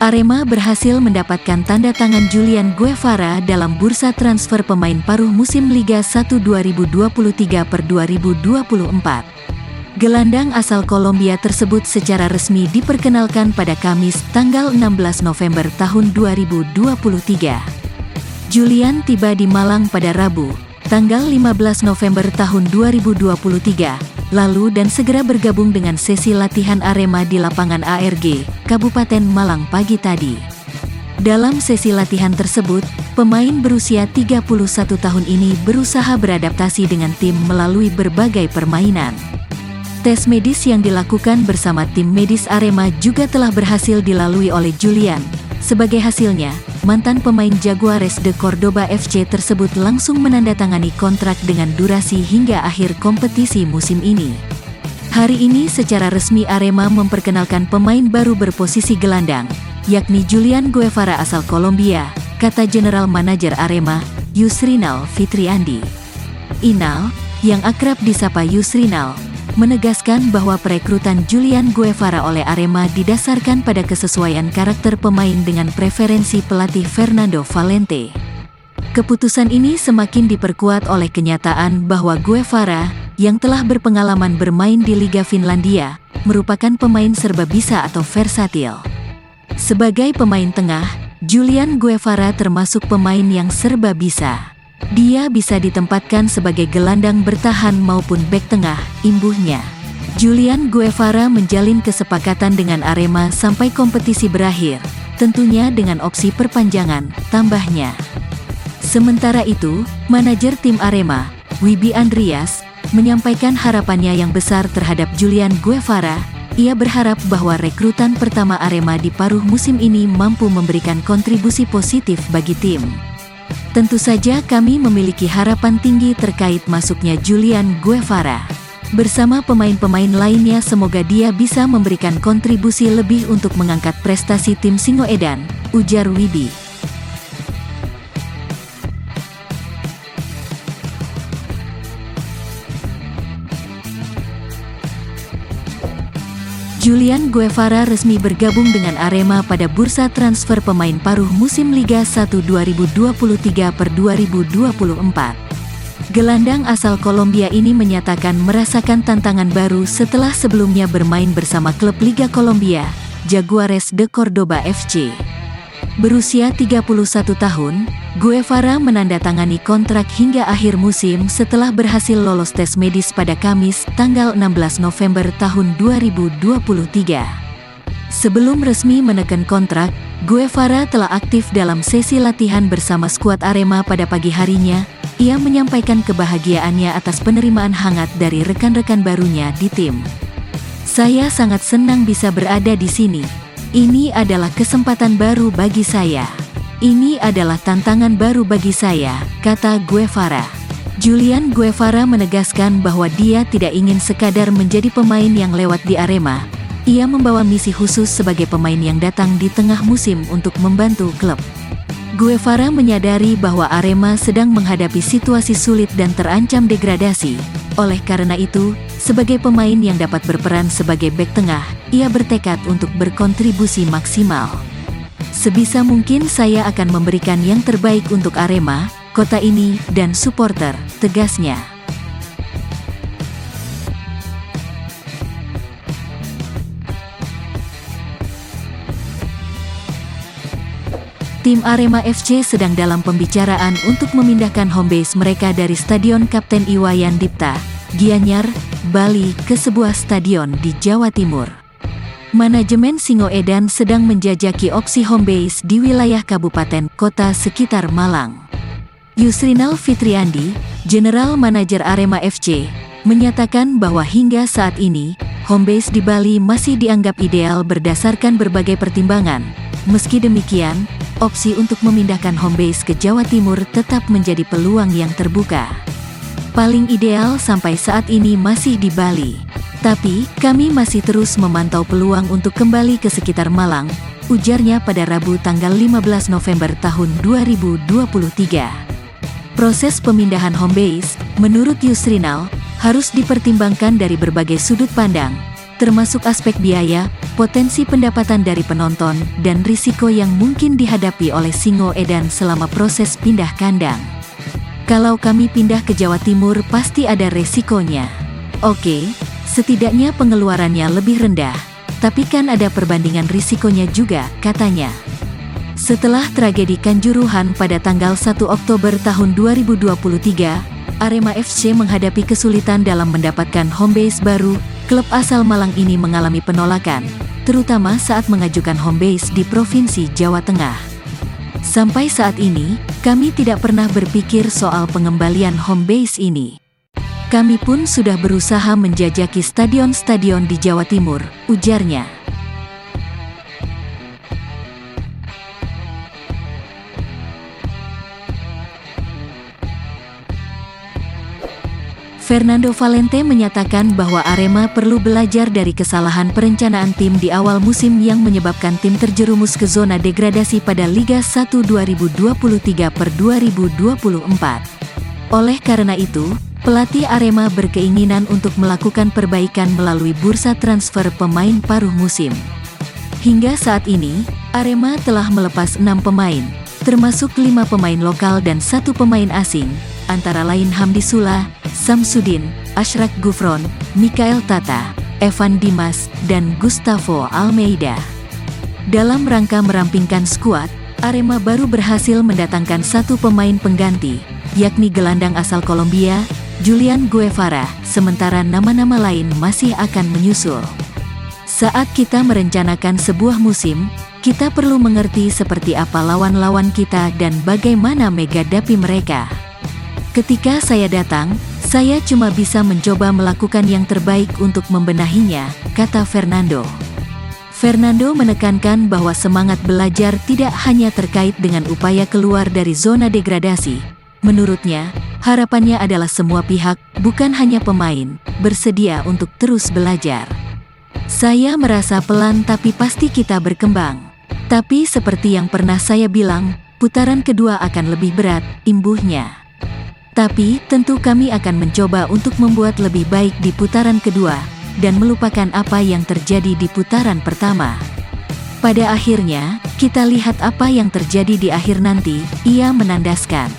Arema berhasil mendapatkan tanda tangan Julian Guevara dalam bursa transfer pemain paruh musim Liga 1 2023 per 2024. Gelandang asal Kolombia tersebut secara resmi diperkenalkan pada Kamis, tanggal 16 November tahun 2023. Julian tiba di Malang pada Rabu, tanggal 15 November tahun 2023. Lalu dan segera bergabung dengan sesi latihan Arema di lapangan ARG, Kabupaten Malang pagi tadi. Dalam sesi latihan tersebut, pemain berusia 31 tahun ini berusaha beradaptasi dengan tim melalui berbagai permainan. Tes medis yang dilakukan bersama tim medis Arema juga telah berhasil dilalui oleh Julian. Sebagai hasilnya, mantan pemain Jaguares de Cordoba FC tersebut langsung menandatangani kontrak dengan durasi hingga akhir kompetisi musim ini. Hari ini secara resmi Arema memperkenalkan pemain baru berposisi gelandang, yakni Julian Guevara asal Kolombia, kata General Manager Arema, Yusrinal Fitriandi. Inal, yang akrab disapa Yusrinal, menegaskan bahwa perekrutan Julian Guevara oleh Arema didasarkan pada kesesuaian karakter pemain dengan preferensi pelatih Fernando Valente. Keputusan ini semakin diperkuat oleh kenyataan bahwa Guevara, yang telah berpengalaman bermain di Liga Finlandia, merupakan pemain serba bisa atau versatil. Sebagai pemain tengah, Julian Guevara termasuk pemain yang serba bisa. Dia bisa ditempatkan sebagai gelandang bertahan maupun bek tengah, imbuhnya. Julian Guevara menjalin kesepakatan dengan Arema sampai kompetisi berakhir, tentunya dengan opsi perpanjangan, tambahnya. Sementara itu, manajer tim Arema, Wibi Andreas, menyampaikan harapannya yang besar terhadap Julian Guevara. Ia berharap bahwa rekrutan pertama Arema di paruh musim ini mampu memberikan kontribusi positif bagi tim. Tentu saja kami memiliki harapan tinggi terkait masuknya Julian Guevara. Bersama pemain-pemain lainnya semoga dia bisa memberikan kontribusi lebih untuk mengangkat prestasi tim Singoedan, ujar Wibi. Julian Guevara resmi bergabung dengan Arema pada bursa transfer pemain paruh musim Liga 1 2023 per 2024. Gelandang asal Kolombia ini menyatakan merasakan tantangan baru setelah sebelumnya bermain bersama klub Liga Kolombia, Jaguares de Cordoba FC. Berusia 31 tahun, Guevara menandatangani kontrak hingga akhir musim setelah berhasil lolos tes medis pada Kamis, tanggal 16 November tahun 2023. Sebelum resmi menekan kontrak, Guevara telah aktif dalam sesi latihan bersama skuad Arema pada pagi harinya. Ia menyampaikan kebahagiaannya atas penerimaan hangat dari rekan-rekan barunya di tim. "Saya sangat senang bisa berada di sini. Ini adalah kesempatan baru bagi saya. Ini adalah tantangan baru bagi saya," kata Guevara. Julian Guevara menegaskan bahwa dia tidak ingin sekadar menjadi pemain yang lewat di Arema. Ia membawa misi khusus sebagai pemain yang datang di tengah musim untuk membantu klub. Guevara menyadari bahwa Arema sedang menghadapi situasi sulit dan terancam degradasi. Oleh karena itu, sebagai pemain yang dapat berperan sebagai bek tengah, ia bertekad untuk berkontribusi maksimal. "Sebisa mungkin saya akan memberikan yang terbaik untuk Arema, kota ini, dan supporter," tegasnya. Tim Arema FC sedang dalam pembicaraan untuk memindahkan homebase mereka dari Stadion Kapten Iwayan Dipta, Gianyar, Bali ke sebuah stadion di Jawa Timur. Manajemen Singoedan sedang menjajaki opsi homebase di wilayah kabupaten kota sekitar Malang. Yusrinal Fitriandi, General Manager Arema FC, menyatakan bahwa hingga saat ini, homebase di Bali masih dianggap ideal berdasarkan berbagai pertimbangan. Meski demikian, opsi untuk memindahkan homebase ke Jawa Timur tetap menjadi peluang yang terbuka. "Paling ideal sampai saat ini masih di Bali. Tapi, kami masih terus memantau peluang untuk kembali ke sekitar Malang," ujarnya pada Rabu tanggal 15 November tahun 2023. Proses pemindahan homebase, menurut Yusrinal, harus dipertimbangkan dari berbagai sudut pandang. termasuk aspek biaya, potensi pendapatan dari penonton, dan risiko yang mungkin dihadapi oleh Singo Edan selama proses pindah kandang. Kalau kami pindah ke Jawa Timur pasti ada resikonya. Oke, setidaknya pengeluarannya lebih rendah, tapi kan ada perbandingan risikonya juga, katanya. Setelah tragedi Kanjuruhan pada tanggal 1 Oktober tahun 2023, Arema FC menghadapi kesulitan dalam mendapatkan homebase baru. Klub asal Malang ini mengalami penolakan, terutama saat mengajukan homebase di Provinsi Jawa Tengah. Sampai saat ini, kami tidak pernah berpikir soal pengembalian homebase ini. Kami pun sudah berusaha menjajaki stadion-stadion di Jawa Timur, ujarnya. Fernando Valente menyatakan bahwa Arema perlu belajar dari kesalahan perencanaan tim di awal musim yang menyebabkan tim terjerumus ke zona degradasi pada Liga 1 2023-2024. Oleh karena itu, pelatih Arema berkeinginan untuk melakukan perbaikan melalui bursa transfer pemain paruh musim. Hingga saat ini, Arema telah melepas 6 pemain, termasuk 5 pemain lokal dan 1 pemain asing, antara lain Hamdi Sula, Samsudin, Ashraf Gufron, Mikael Tata, Evan Dimas, dan Gustavo Almeida. Dalam rangka merampingkan skuad, Arema baru berhasil mendatangkan 1 pemain pengganti, yakni gelandang asal Kolombia, Julian Guevara, sementara nama-nama lain masih akan menyusul. Saat kita merencanakan sebuah musim, kita perlu mengerti seperti apa lawan-lawan kita dan bagaimana menghadapi mereka. Ketika saya datang, saya cuma bisa mencoba melakukan yang terbaik untuk membenahinya, kata Fernando. Fernando menekankan bahwa semangat belajar tidak hanya terkait dengan upaya keluar dari zona degradasi. Menurutnya, harapannya adalah semua pihak, bukan hanya pemain, bersedia untuk terus belajar. Saya merasa pelan tapi pasti kita berkembang. Tapi seperti yang pernah saya bilang, putaran kedua akan lebih berat, imbuhnya. Tapi, tentu kami akan mencoba untuk membuat lebih baik di putaran kedua, dan melupakan apa yang terjadi di putaran pertama. Pada akhirnya, kita lihat apa yang terjadi di akhir nanti, ia menandaskan.